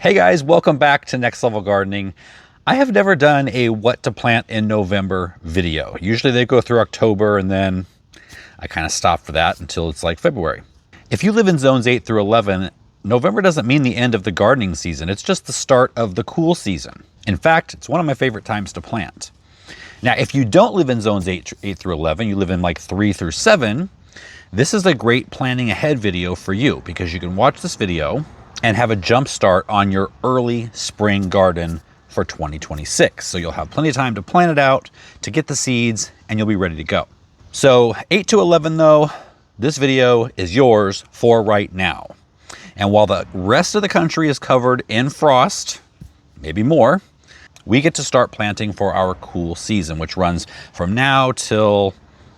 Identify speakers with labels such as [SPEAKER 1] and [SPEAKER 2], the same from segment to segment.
[SPEAKER 1] Hey guys, welcome back to Next Level Gardening. I have never done a what to plant in November video. Usually they go through October and then I kind of stop for that until it's like February. If you live in zones 8 through 11, November doesn't mean the end of the gardening season. It's just the start of the cool season. In fact, it's one of my favorite times to plant. Now, if you don't live in zones 8 through 11, you live in like 3 through 7, this is a great planning ahead video for you because you can watch this video and have a jump start on your early spring garden for 2026. So you'll have plenty of time to plan it out, to get the seeds, and you'll be ready to go. So 8 to 11 though, this video is yours for right now. And while the rest of the country is covered in frost, maybe more, we get to start planting for our cool season, which runs from now till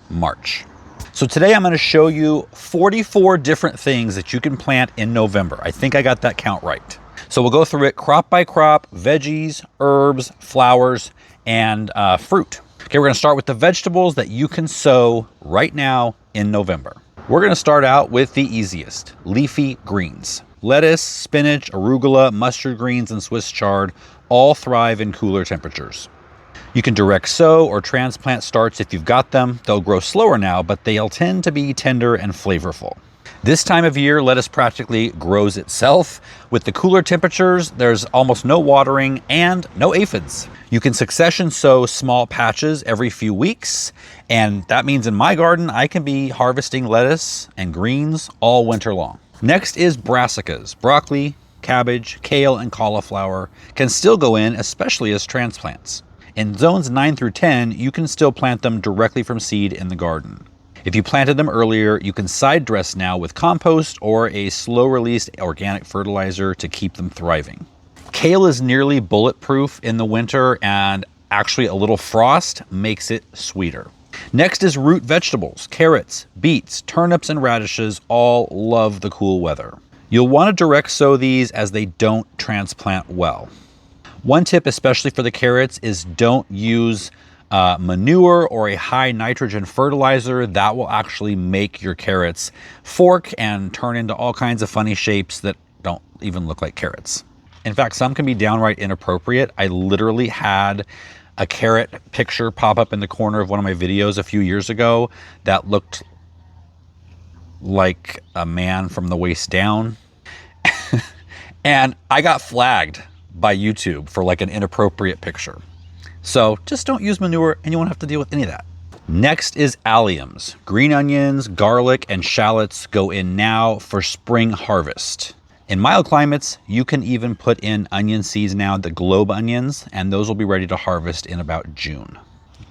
[SPEAKER 1] March. So today I'm going to show you 44 different things that you can plant in November. I think I got that count right. So we'll go through it crop by crop, veggies, herbs, flowers, and fruit. Okay, we're going to start with the vegetables that you can sow right now in November. We're going to start out with the easiest, leafy greens. Lettuce, spinach, arugula, mustard greens, and Swiss chard all thrive in cooler temperatures. You can direct sow or transplant starts if you've got them. They'll grow slower now, but they'll tend to be tender and flavorful. This time of year, lettuce practically grows itself. With the cooler temperatures, there's almost no watering and no aphids. You can succession sow small patches every few weeks, and that means in my garden, I can be harvesting lettuce and greens all winter long. Next is brassicas. Broccoli, cabbage, kale, and cauliflower can still go in, especially as transplants. In zones 9 through 10, you can still plant them directly from seed in the garden. If you planted them earlier, you can side dress now with compost or a slow-release organic fertilizer to keep them thriving. Kale is nearly bulletproof in the winter, and actually a little frost makes it sweeter. Next is root vegetables. Carrots, beets, turnips, and radishes all love the cool weather. You'll want to direct sow these as they don't transplant well. One tip, especially for the carrots, is don't use manure or a high nitrogen fertilizer. That will actually make your carrots fork and turn into all kinds of funny shapes that don't even look like carrots. In fact, some can be downright inappropriate. I literally had a carrot picture pop up in the corner of one of my videos a few years ago that looked like a man from the waist down. And I got flagged by YouTube for like an inappropriate picture. So just don't use manure and you won't have to deal with any of that. Next is alliums. Green onions, garlic, and shallots go in now for spring harvest. In mild climates, you can even put in onion seeds now, the globe onions, and those will be ready to harvest in about June.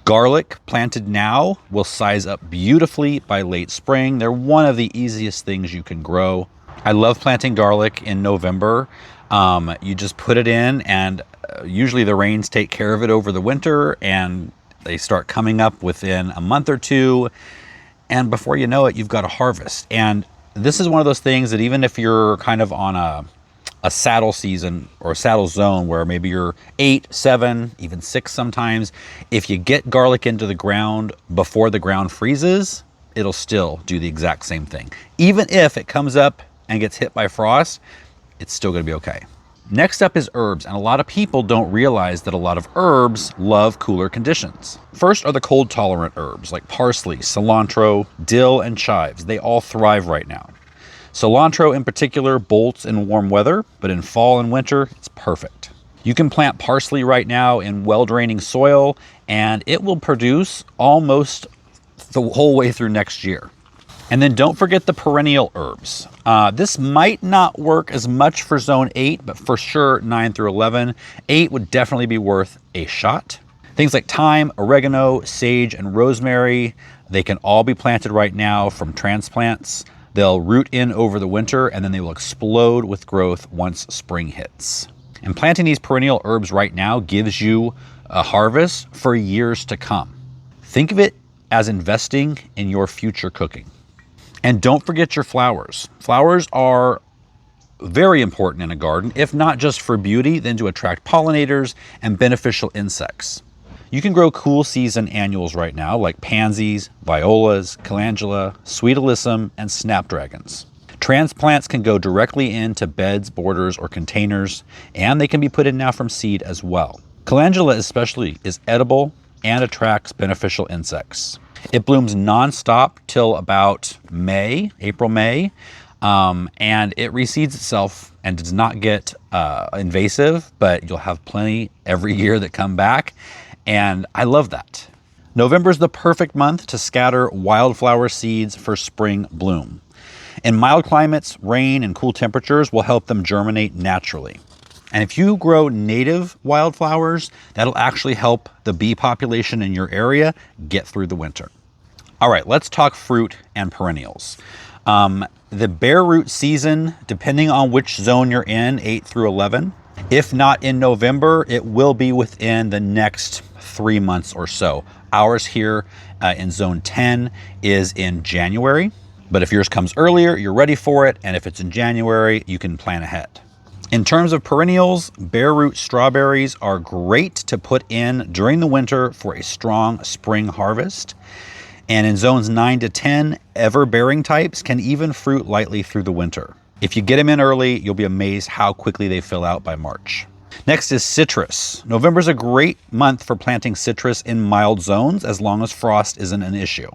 [SPEAKER 1] Garlic planted now will size up beautifully by late spring. They're one of the easiest things you can grow. I love planting garlic in November. You just put it in and usually the rains take care of it over the winter and they start coming up within a month or two. And before you know it, you've got a harvest. And this is one of those things that even if you're kind of on a saddle season or a saddle zone where maybe you're 8, 7, even 6 sometimes, if you get garlic into the ground before the ground freezes, it'll still do the exact same thing. Even if it comes up and gets hit by frost, it's still going to be okay. Next up is herbs, and a lot of people don't realize that a lot of herbs love cooler conditions. First are the cold tolerant herbs like parsley, cilantro, dill, and chives. They all thrive right now. Cilantro in particular bolts in warm weather, but in fall and winter, it's perfect. You can plant parsley right now in well-draining soil, and it will produce almost the whole way through next year. And then don't forget the perennial herbs. This might not work as much for zone 8, but for sure 9 through 11. 8 would definitely be worth a shot. Things like thyme, oregano, sage, and rosemary, they can all be planted right now from transplants. They'll root in over the winter and then they will explode with growth once spring hits. And planting these perennial herbs right now gives you a harvest for years to come. Think of it as investing in your future cooking. And don't forget your flowers. Flowers are very important in a garden, if not just for beauty, then to attract pollinators and beneficial insects. You can grow cool season annuals right now like pansies, violas, calendula, sweet alyssum, and snapdragons. Transplants can go directly into beds, borders, or containers, and they can be put in now from seed as well. Calendula especially is edible and attracts beneficial insects. It blooms nonstop till about May, April, May, and it reseeds itself and does not get invasive, but you'll have plenty every year that come back, and I love that. November is the perfect month to scatter wildflower seeds for spring bloom. In mild climates, rain and cool temperatures will help them germinate naturally. And if you grow native wildflowers, that'll actually help the bee population in your area get through the winter. All right, let's talk fruit and perennials. The bare root season, depending on which zone you're in, 8 through 11, if not in November, it will be within the next 3 months or so. Ours here in zone 10 is in January, but if yours comes earlier, you're ready for it. And if it's in January, you can plan ahead. In terms of perennials, bare root strawberries are great to put in during the winter for a strong spring harvest. And in zones 9 to 10, ever-bearing types can even fruit lightly through the winter. If you get them in early, you'll be amazed how quickly they fill out by March. Next is citrus. November is a great month for planting citrus in mild zones as long as frost isn't an issue.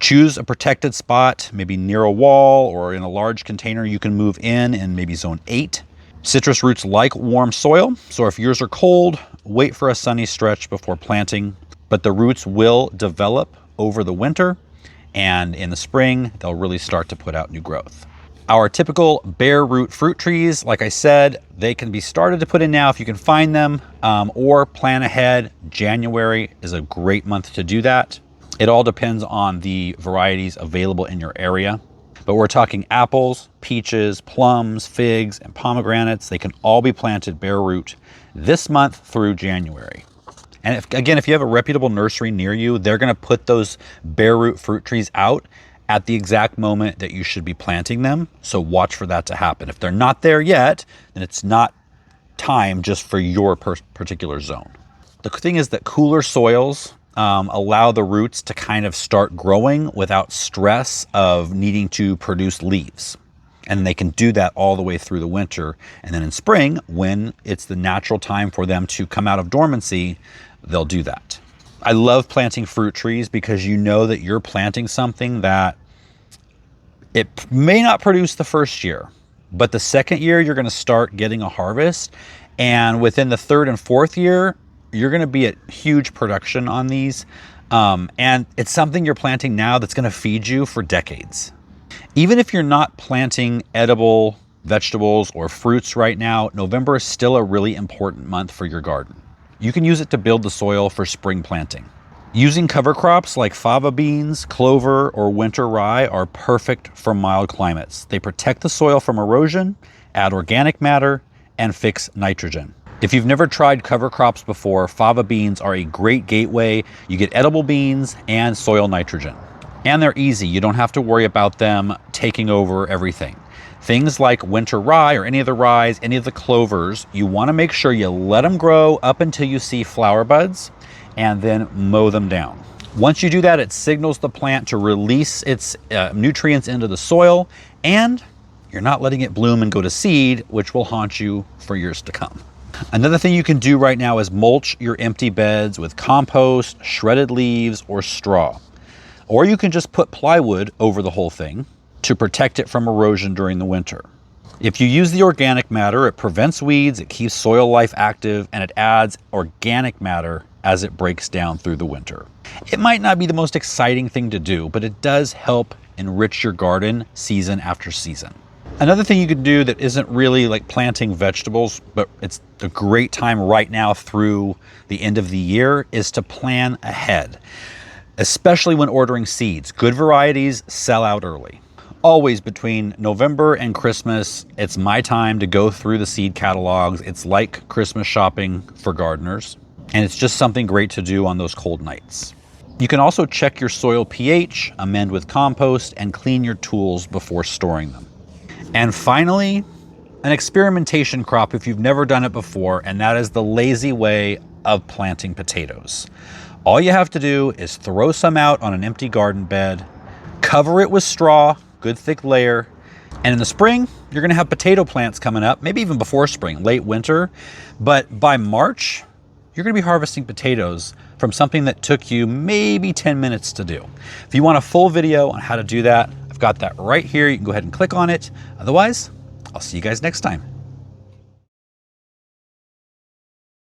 [SPEAKER 1] Choose a protected spot, maybe near a wall or in a large container you can move in maybe zone 8. Citrus roots like warm soil, so if yours are cold, wait for a sunny stretch before planting, but the roots will develop over the winter, and in the spring, they'll really start to put out new growth. Our typical bare root fruit trees, like I said, they can be started to put in now if you can find them, or plan ahead. January is a great month to do that. It all depends on the varieties available in your area. But we're talking apples, peaches, plums, figs, and pomegranates. They can all be planted bare root this month through January. And if you have a reputable nursery near you, they're going to put those bare root fruit trees out at the exact moment that you should be planting them. So watch for that to happen. If they're not there yet, then it's not time just for your particular zone. The thing is that cooler soils allow the roots to kind of start growing without stress of needing to produce leaves. And they can do that all the way through the winter. And then in spring, when it's the natural time for them to come out of dormancy, they'll do that. I love planting fruit trees because you know that you're planting something that it may not produce the first year, but the second year you're going to start getting a harvest. And within the third and fourth year, you're going to be at huge production on these. And it's something you're planting now that's going to feed you for decades. Even if you're not planting edible vegetables or fruits right now, November is still a really important month for your garden. You can use it to build the soil for spring planting. Using cover crops like fava beans, clover, or winter rye are perfect for mild climates. They protect the soil from erosion, add organic matter, and fix nitrogen. If you've never tried cover crops before, fava beans are a great gateway. You get edible beans and soil nitrogen. And they're easy. You don't have to worry about them taking over everything. Things like winter rye or any of the ryes, any of the clovers, you want to make sure you let them grow up until you see flower buds and then mow them down. Once you do that, it signals the plant to release its nutrients into the soil, and you're not letting it bloom and go to seed, which will haunt you for years to come. Another thing you can do right now is mulch your empty beds with compost, shredded leaves, or straw. Or you can just put plywood over the whole thing to protect it from erosion during the winter. If you use the organic matter, it prevents weeds, it keeps soil life active, and it adds organic matter as it breaks down through the winter. It might not be the most exciting thing to do, but it does help enrich your garden season after season. Another thing you could do that isn't really like planting vegetables, but it's a great time right now through the end of the year, is to plan ahead, especially when ordering seeds. Good varieties sell out early. Always between November and Christmas, it's my time to go through the seed catalogs. It's like Christmas shopping for gardeners, and it's just something great to do on those cold nights. You can also check your soil pH, amend with compost, and clean your tools before storing them. And finally, an experimentation crop if you've never done it before, and that is the lazy way of planting potatoes. All you have to do is throw some out on an empty garden bed, cover it with straw, good thick layer, And in the spring, you're gonna have potato plants coming up, maybe even before spring, late winter. But by March, you're gonna be harvesting potatoes from something that took you maybe 10 minutes to do. If you want a full video on how to do that, I've got that right here. You can go ahead and click on it. Otherwise, I'll see you guys next time.